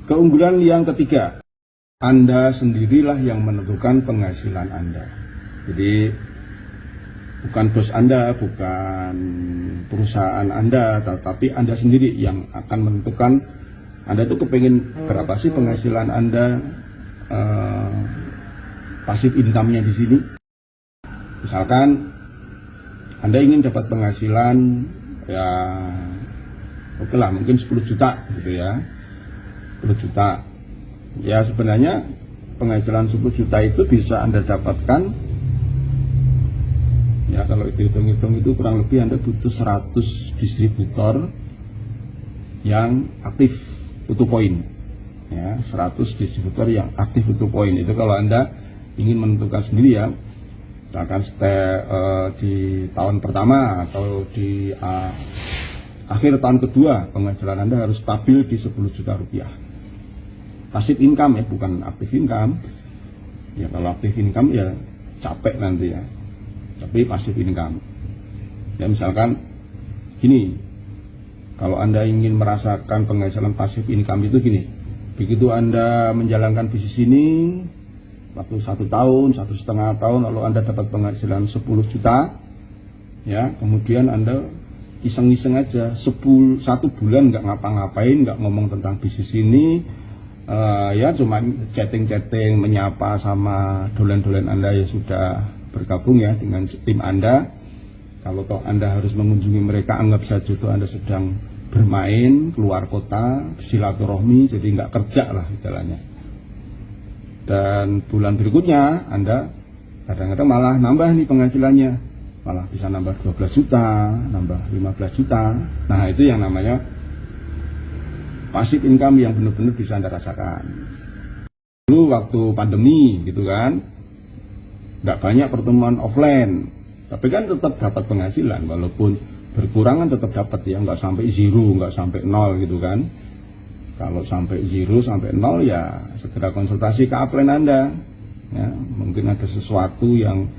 Keunggulan yang ketiga, Anda sendirilah yang menentukan penghasilan Anda. Jadi bukan bos Anda, bukan perusahaan Anda, tetapi Anda sendiri yang akan menentukan Anda itu kepengen berapa sih penghasilan Anda, pasif income-nya di sini. Misalkan Anda ingin dapat penghasilan ya oke lah mungkin 10 juta gitu ya, 10 juta. Ya sebenarnya penghasilan 10 juta itu bisa Anda dapatkan ya kalau itu hitung-hitung itu kurang lebih Anda butuh 100 distributor yang aktif tutup poin ya, 100 distributor yang aktif tutup poin. Itu kalau Anda ingin menentukan sendiri ya, misalkan di tahun pertama atau di akhir tahun kedua penghasilan Anda harus stabil di 10 juta rupiah. Pasif income ya, bukan aktif income ya. Kalau aktif income ya capek nanti ya, tapi pasif income ya. Misalkan gini, kalau Anda ingin merasakan penghasilan pasif income itu gini, begitu Anda menjalankan bisnis ini waktu 1 tahun, 1,5 tahun, lalu Anda dapat penghasilan 10 juta ya, kemudian Anda iseng-iseng aja 1 bulan nggak ngapa-ngapain, nggak ngomong tentang bisnis ini, ya cuma chatting-chatting, menyapa sama dolen-dolen Anda yang sudah bergabung ya dengan tim Anda. Kalau toh Anda harus mengunjungi mereka, anggap saja itu Anda sedang bermain keluar kota, silaturahmi, jadi nggak kerja lah istilahnya. Dan bulan berikutnya Anda kadang-kadang malah nambah nih penghasilannya, malah bisa nambah 12 juta, nambah 15 juta. Nah itu yang namanya pasif income yang benar-benar bisa Anda rasakan. Dulu waktu pandemi gitu kan, nggak banyak pertemuan offline, tapi kan tetap dapat penghasilan, walaupun berkurangan tetap dapat ya, nggak sampai zero, nggak sampai nol gitu kan. Kalau sampai 0 sampai 0 ya segera konsultasi ke upline Anda ya, mungkin ada sesuatu yang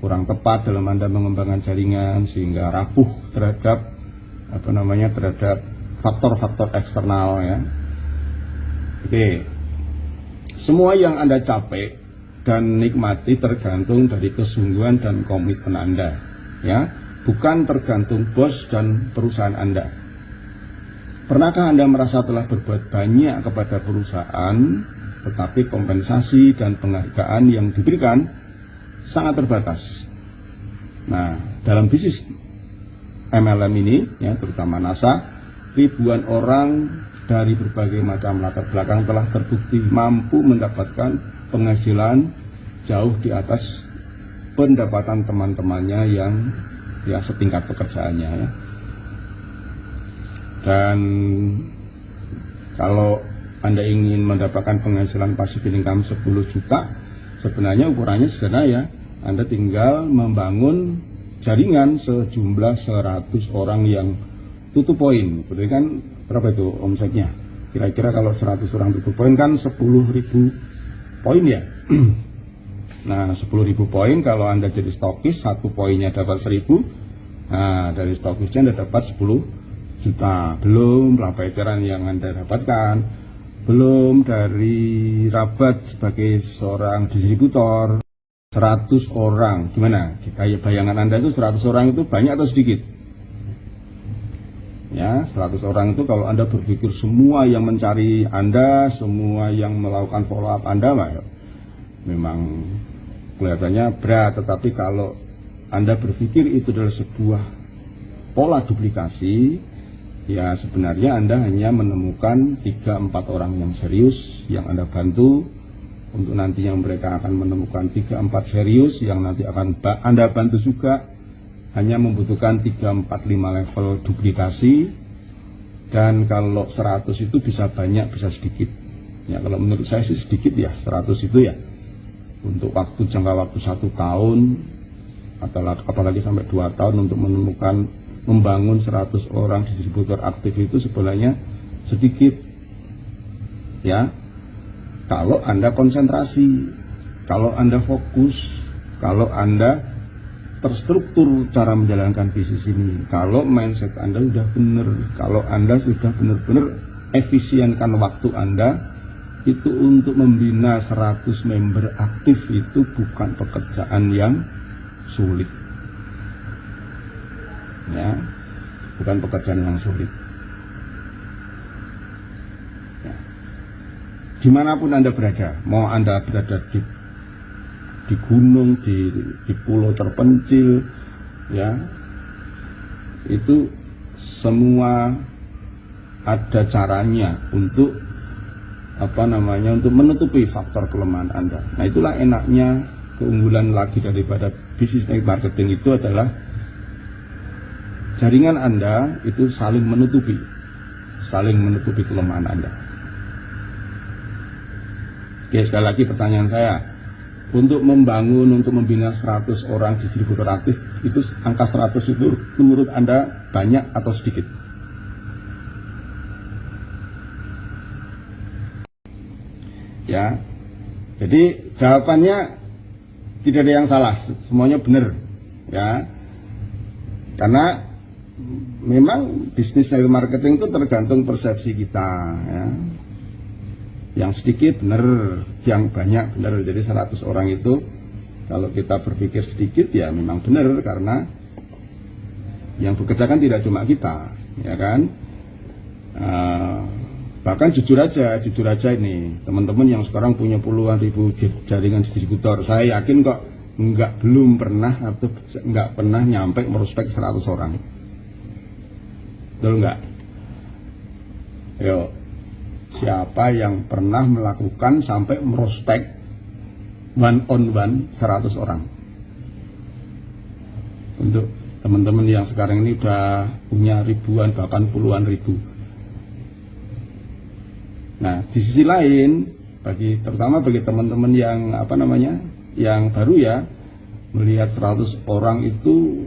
kurang tepat dalam Anda mengembangkan jaringan sehingga rapuh terhadap terhadap faktor-faktor eksternal ya. Oke, semua yang Anda capai dan nikmati tergantung dari kesungguhan dan komitmen Anda ya, bukan tergantung bos dan perusahaan Anda. Pernahkah Anda merasa telah berbuat banyak kepada perusahaan, tetapi kompensasi dan penghargaan yang diberikan sangat terbatas? Nah, dalam bisnis MLM ini, ya, terutama NASA, ribuan orang dari berbagai macam latar belakang telah terbukti mampu mendapatkan penghasilan jauh di atas pendapatan teman-temannya yang ya setingkat pekerjaannya ya. Dan kalau Anda ingin mendapatkan penghasilan pasif income 10 juta, sebenarnya ukurannya sederhana ya. Anda tinggal membangun jaringan sejumlah 100 orang yang tutup poin. Berarti kan berapa itu omsetnya? Kira-kira kalau 100 orang tutup poin kan 10.000 poin ya. Nah 10.000 poin, kalau Anda jadi stokis, 1 poinnya dapat 1.000. Nah dari stokisnya Anda dapat 10 juta, belum pelajaran yang Anda dapatkan, belum dari rabat sebagai seorang distributor 100 orang. Gimana? Kayak bayangan Anda itu 100 orang itu banyak atau sedikit? Ya, 100 orang itu kalau Anda berpikir semua yang mencari Anda, semua yang melakukan follow up Anda, memang kelihatannya berat. Tetapi kalau Anda berpikir itu adalah sebuah pola duplikasi, ya sebenarnya Anda hanya menemukan 3-4 orang yang serius yang Anda bantu. Untuk nantinya mereka akan menemukan 3-4 serius yang nanti akan Anda bantu juga. Hanya membutuhkan 3-4-5 level duplikasi. Dan kalau 100 itu bisa banyak, bisa sedikit ya. Kalau menurut saya sih sedikit ya, 100 itu ya. Untuk jangka waktu 1 tahun atau apalagi sampai 2 tahun untuk membangun 100 orang distributor aktif itu sebenarnya sedikit ya. Kalau Anda konsentrasi, kalau Anda fokus, kalau Anda terstruktur cara menjalankan bisnis ini, kalau mindset Anda sudah benar, kalau Anda sudah benar-benar mengefisienkan waktu Anda itu untuk membina 100 member aktif itu bukan pekerjaan yang sulit. Ya, bukan pekerjaan yang sulit. Ya. Dimanapun Anda berada, mau Anda berada di gunung, di pulau terpencil, ya, itu semua ada caranya untuk untuk menutupi faktor kelemahan Anda. Nah, itulah enaknya, keunggulan lagi daripada bisnis network marketing itu adalah jaringan Anda itu saling menutupi kelemahan Anda. Oke, sekali lagi pertanyaan saya, untuk membina 100 orang distributor aktif, itu angka 100 itu menurut Anda banyak atau sedikit? Ya, jadi jawabannya tidak ada yang salah, semuanya benar, ya. Karena memang bisnis network marketing itu tergantung persepsi kita, ya. Yang sedikit benar, yang banyak benar. Jadi 100 orang itu kalau kita berpikir sedikit ya memang benar, karena yang bekerja kan tidak cuma kita, ya kan. Bahkan jujur aja ini teman-teman yang sekarang punya puluhan ribu jaringan distributor, saya yakin kok belum pernah atau nggak pernah nyampe merospek 100 orang. Betul nggak? Yo, siapa yang pernah melakukan sampai merospek one on one 100 orang? Untuk teman-teman yang sekarang ini udah punya ribuan bahkan puluhan ribu. Nah, di sisi lain, terutama bagi teman-teman yang yang baru ya, melihat 100 orang itu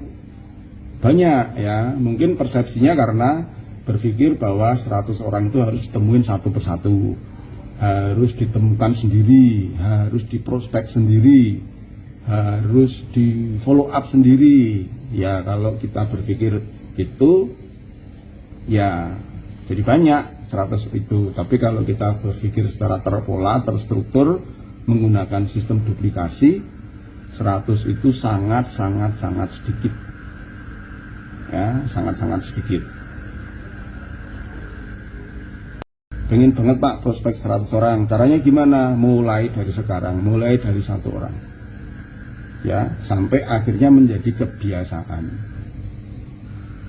banyak ya, mungkin persepsinya karena berpikir bahwa 100 orang itu harus ditemuin satu persatu, harus ditemukan sendiri, harus diprospek sendiri, harus di follow up sendiri. Ya, kalau kita berpikir itu ya jadi banyak 100 itu. Tapi kalau kita berpikir secara terpola, terstruktur, menggunakan sistem duplikasi, 100 itu sangat sedikit. Ya, sangat sedikit. Pengen banget Pak prospek 100 orang. Caranya gimana? Mulai dari sekarang, mulai dari 1 orang. Ya, sampai akhirnya menjadi kebiasaan.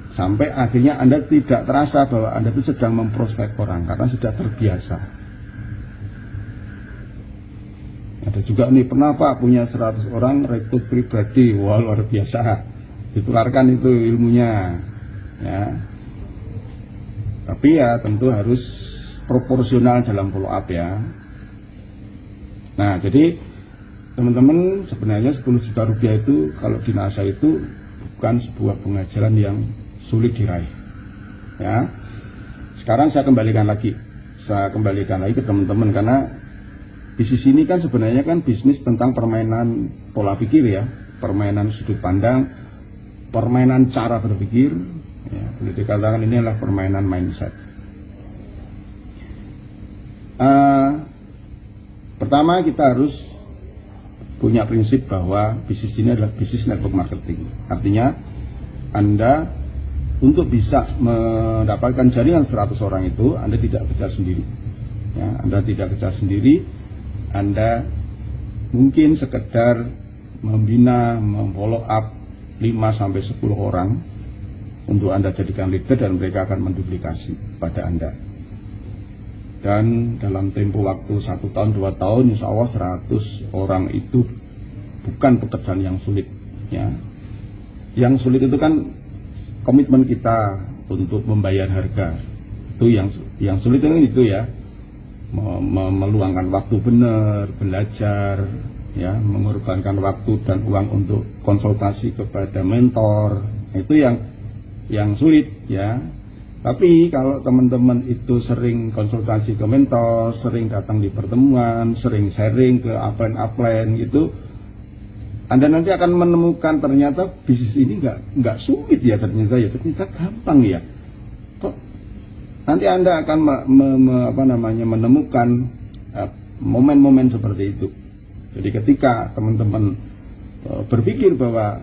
Sampai akhirnya Anda tidak terasa bahwa Anda itu sedang memprospek orang karena sudah terbiasa. Ada juga nih, pernah Pak punya 100 orang rekrut pribadi, wah luar biasa, ditularkan itu ilmunya, ya. Tapi ya tentu harus proporsional dalam follow up ya. Nah, jadi teman-teman, sebenarnya 10 juta rupiah itu kalau di NASA itu bukan sebuah pengajaran yang sulit diraih, ya. Sekarang saya kembalikan lagi ke teman-teman, karena bisnis ini kan sebenarnya kan bisnis tentang permainan pola pikir ya, permainan sudut pandang, permainan cara berpikir, ya, boleh dikatakan ini adalah permainan mindset. Pertama, kita harus punya prinsip bahwa bisnis ini adalah bisnis network marketing. Artinya Anda untuk bisa mendapatkan jaringan 100 orang itu, Anda tidak kerja sendiri. Ya, Anda tidak kerja sendiri, Anda mungkin sekedar membina, memfollow up 5-10 orang untuk Anda jadikan leader dan mereka akan menduplikasi pada Anda. Dan dalam tempo waktu 1 tahun, 2 tahun, insya Allah 100 orang itu bukan pekerjaan yang sulit. Ya. Yang sulit itu kan komitmen kita untuk membayar harga. Itu yang sulit itu ya, meluangkan waktu benar, belajar, ya, mengorbankan waktu dan uang untuk konsultasi kepada mentor. Itu yang sulit ya. Tapi kalau teman-teman itu sering konsultasi ke mentor, sering datang di pertemuan, sering sharing ke upline itu, Anda nanti akan menemukan ternyata bisnis ini nggak sulit ya, ternyata gampang ya. nanti Anda akan menemukan momen-momen seperti itu. Jadi ketika teman-teman berpikir bahwa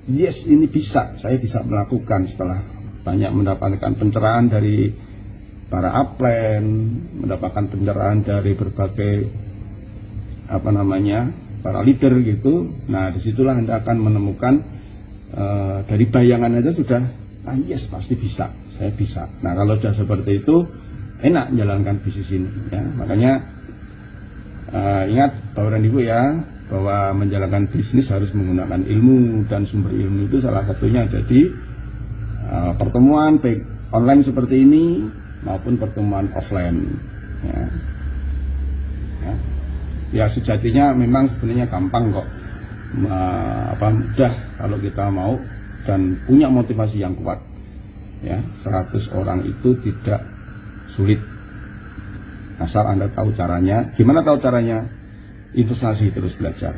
yes, ini bisa, saya bisa melakukan setelah banyak mendapatkan pencerahan dari para upline, mendapatkan pencerahan dari berbagai para leader gitu. Nah, disitulah Anda akan menemukan dari bayangan aja sudah, yes, pasti bisa, saya bisa. Nah, kalau sudah seperti itu, enak menjalankan bisnis ini ya. Makanya ingat Bapak dan Ibu ya, bahwa menjalankan bisnis harus menggunakan ilmu, dan sumber ilmu itu salah satunya ada di pertemuan baik online seperti ini maupun pertemuan offline ya. Ya sejatinya memang sebenarnya gampang kok, mudah kalau kita mau dan punya motivasi yang kuat ya. 100 orang itu tidak sulit asal Anda tahu caranya. Gimana tahu caranya? Investasi, terus belajar.